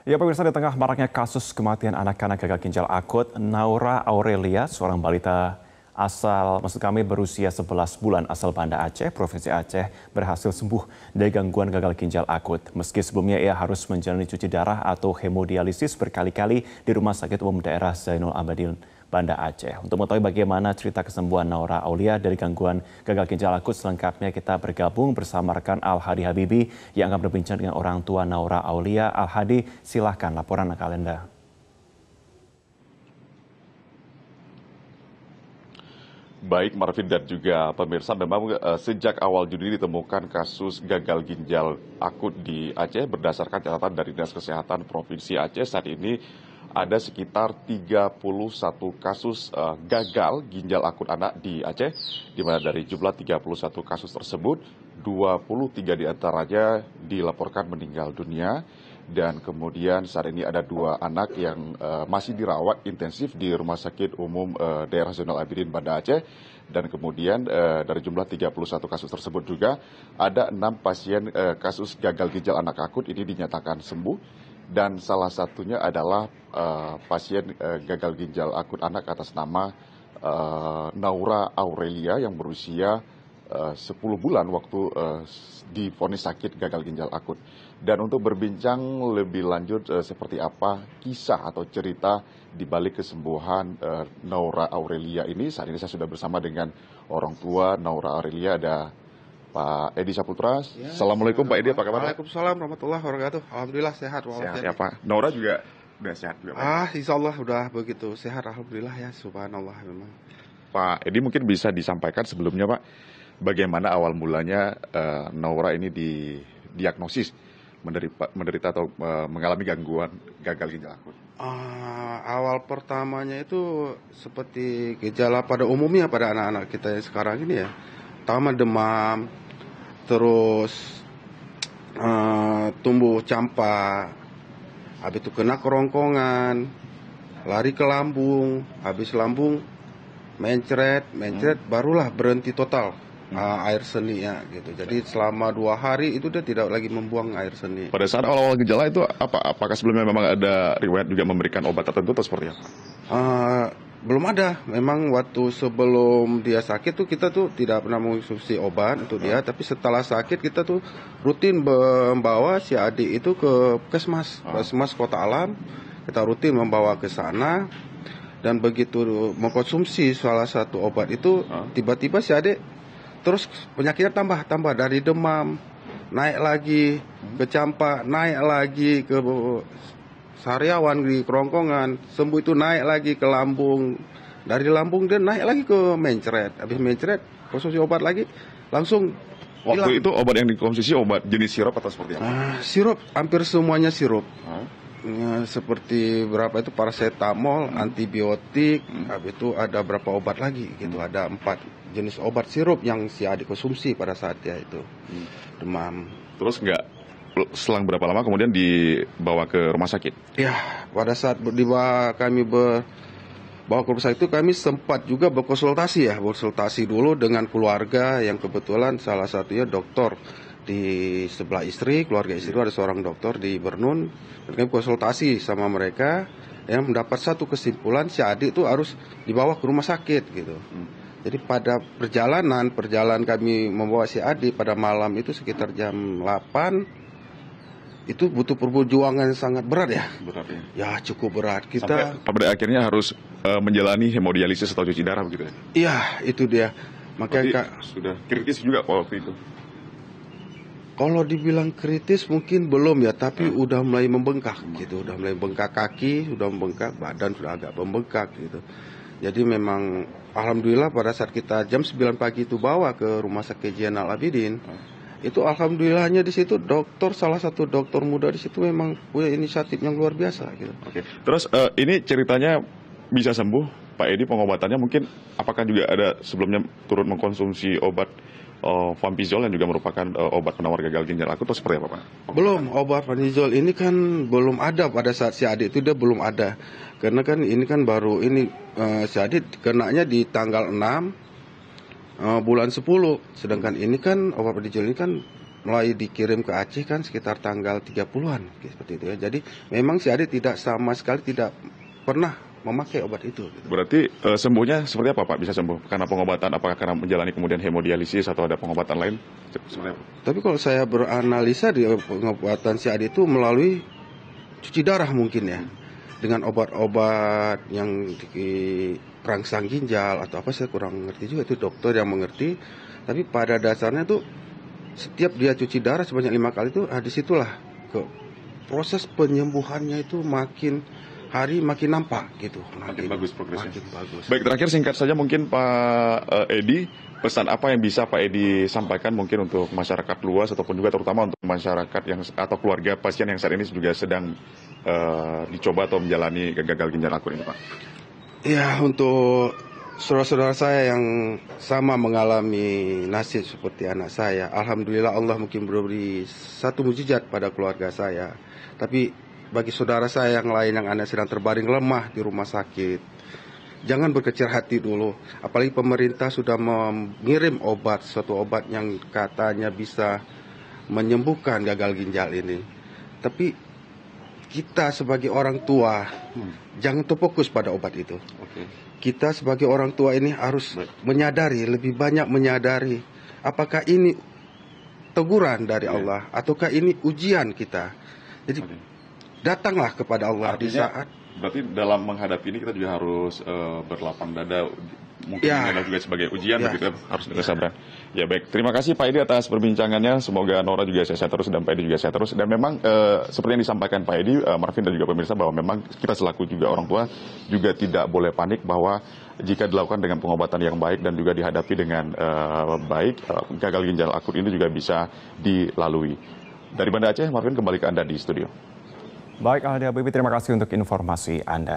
Ya pemirsa, di tengah maraknya kasus kematian anak-anak gagal ginjal akut, Naura Aurelia, seorang balita berusia 11 bulan asal Banda Aceh, Provinsi Aceh, berhasil sembuh dari gangguan gagal ginjal akut. Meski sebelumnya ia harus menjalani cuci darah atau hemodialisis berkali-kali di Rumah Sakit Umum Daerah Zainul Abidin, Banda Aceh. Untuk mengetahui bagaimana cerita kesembuhan Naura Aurelia dari gangguan gagal ginjal akut, selengkapnya kita bergabung bersama rekan Al-Hadi Habibi yang akan berbincang dengan orang tua Naura Aurelia. Al-Hadi, silahkan laporan Anda. Baik Marvin dan juga pemirsa, memang sejak awal Juni ditemukan kasus gagal ginjal akut di Aceh. Berdasarkan catatan dari Dinas Kesehatan Provinsi Aceh, saat ini ada sekitar 31 kasus gagal ginjal akut anak di Aceh, di mana dari jumlah 31 kasus tersebut, 23 diantaranya dilaporkan meninggal dunia. Dan kemudian saat ini ada 2 anak yang masih dirawat intensif di Rumah Sakit Umum Daerah Zainul Abidin, Banda Aceh. Dan kemudian dari jumlah 31 kasus tersebut juga ada 6 pasien kasus gagal ginjal anak akut ini dinyatakan sembuh. Dan salah satunya adalah pasien gagal ginjal akut anak atas nama Naura Aurelia yang berusia 10 bulan waktu divonis sakit gagal ginjal akut. Dan untuk berbincang lebih lanjut seperti apa kisah atau cerita di balik kesembuhan Naura Aurelia ini, saat ini saya sudah bersama dengan orang tua Naura Aurelia, ada Pak Edi Saputra. Ya, Assalamualaikum Pak Edi, apa kabar? Waalaikumsalam warahmatullahi wabarakatuh. Alhamdulillah sehat. Sehat ya Pak. Naura juga udah sehat juga Pak? Insya Allah udah begitu sehat, alhamdulillah ya, subhanallah memang. Pak Edi mungkin bisa disampaikan sebelumnya Pak, bagaimana awal mulanya Naura ini didiagnosis menderita atau mengalami gangguan gagal ginjal akut? Awal pertamanya itu seperti gejala pada umumnya pada anak-anak kita yang sekarang ini ya. Pertama demam, terus tumbuh campak, habis itu kena kerongkongan, lari ke lambung, habis lambung mencret, barulah berhenti total. Air seninya gitu. Jadi selama 2 hari itu dia tidak lagi membuang air seni. Pada saat awal-awal gejala itu apakah sebelumnya memang ada riwayat juga memberikan obat tertentu atau seperti apa? Belum ada. Memang waktu sebelum dia sakit tuh kita tuh tidak pernah mengonsumsi obat untuk dia, tapi setelah sakit kita tuh rutin membawa si adik itu ke Puskesmas Kota Alam. Kita rutin membawa ke sana, dan begitu mengkonsumsi salah satu obat itu, tiba-tiba si adik terus penyakitnya tambah dari demam naik lagi ke campak, naik lagi ke sariawan di kerongkongan, sembuh itu naik lagi ke lambung, dari lambung dia naik lagi ke mencret, habis mencret konsumsi obat lagi langsung hilang. Waktu itu obat yang dikonsumsi obat jenis sirup atau seperti apa? Sirup, hampir semuanya sirup. Seperti berapa itu paracetamol, antibiotik, habis itu ada berapa obat lagi gitu, ada 4 jenis obat sirup yang si adik konsumsi pada saat dia itu demam. Terus selang berapa lama kemudian dibawa ke rumah sakit? Ya, pada saat kami bawa ke rumah sakit itu kami sempat juga berkonsultasi dulu dengan keluarga yang kebetulan salah satunya dokter di sebelah istri, keluarga istri itu ada seorang dokter di Bernun, dan kami konsultasi sama mereka yang mendapat satu kesimpulan si adik itu harus dibawa ke rumah sakit gitu. Jadi pada perjalanan kami membawa si adik pada malam itu sekitar jam 8, itu butuh perjuangan yang sangat berat ya. Berat ya? Ya cukup berat. Sampai pada akhirnya harus menjalani hemodialisis atau cuci darah begitu ya? Iya, itu dia. Makanya sudah kritis juga waktu itu? Kalau dibilang kritis mungkin belum ya, tapi udah mulai membengkak gitu, udah mulai bengkak kaki, udah membengkak badan, sudah agak membengkak gitu. Jadi memang alhamdulillah pada saat kita jam 9 pagi itu bawa ke Rumah Sakit Zainul Abidin, itu alhamdulillahnya di situ salah satu dokter muda di situ memang punya inisiatif yang luar biasa gitu. Oke. Terus ini ceritanya bisa sembuh Pak Edi, pengobatannya mungkin apakah juga ada sebelumnya turut mengkonsumsi obat Vampizol yang juga merupakan obat penawar gagal ginjal akut atau seperti apa Pak? Belum, obat Vampizol ini kan belum ada pada saat si adik itu, dia belum ada. Karena kan ini kan baru ini si adik kenanya di tanggal 6 bulan 10. Sedangkan ini kan obat Vampizol ini kan mulai dikirim ke Aceh kan sekitar tanggal 30-an seperti itu ya. Jadi memang si adik tidak sama sekali tidak pernah memakai obat itu. Gitu. Berarti sembuhnya seperti apa Pak? Bisa sembuh karena pengobatan? Apakah karena menjalani kemudian hemodialisis atau ada pengobatan lain? Seperti apa? Tapi kalau saya beranalisa di pengobatan si adik itu melalui cuci darah mungkin ya. Dengan obat-obat yang perangsang ginjal atau apa saya kurang ngerti juga, itu dokter yang mengerti. Tapi pada dasarnya tuh setiap dia cuci darah sebanyak 5 kali itu disitulah ke proses penyembuhannya itu makin hari makin nampak gitu. Makin bagus progresnya. Makin bagus. Baik, terakhir singkat saja mungkin Pak Edi, pesan apa yang bisa Pak Edi sampaikan mungkin untuk masyarakat luas ataupun juga terutama untuk masyarakat yang atau keluarga pasien yang saat ini juga sedang dicoba atau menjalani gagal ginjal akut ini, Pak? Ya, untuk saudara-saudara saya yang sama mengalami nasib seperti anak saya, alhamdulillah Allah mungkin beri satu mukjizat pada keluarga saya. Tapi bagi saudara saya yang lain yang anak sedang terbaring lemah di rumah sakit, jangan berkecil hati dulu. Apalagi pemerintah sudah mengirim obat, suatu obat yang katanya bisa menyembuhkan gagal ginjal ini. Tapi kita sebagai orang tua jangan terfokus pada obat itu. Kita sebagai orang tua ini harus menyadari, lebih banyak menyadari apakah ini teguran dari Allah ataukah ini ujian kita. Jadi datanglah kepada Allah. Artinya, di saat berarti dalam menghadapi ini kita juga harus berlapang dada, mungkin ini juga sebagai ujian begitu, harus dengan kesabaran. Ya baik, terima kasih Pak Edi atas perbincangannya. Semoga Nora juga sehat terus dan Pak Edi juga sehat terus. Dan memang seperti yang disampaikan Pak Edi, Marvin dan juga pemirsa, bahwa memang kita selaku juga orang tua juga tidak boleh panik bahwa jika dilakukan dengan pengobatan yang baik dan juga dihadapi dengan baik, gagal ginjal akut ini juga bisa dilalui. Dari Banda Aceh, Marvin kembali ke Anda di studio. Baik, Aldi Habibie, terima kasih untuk informasi Anda.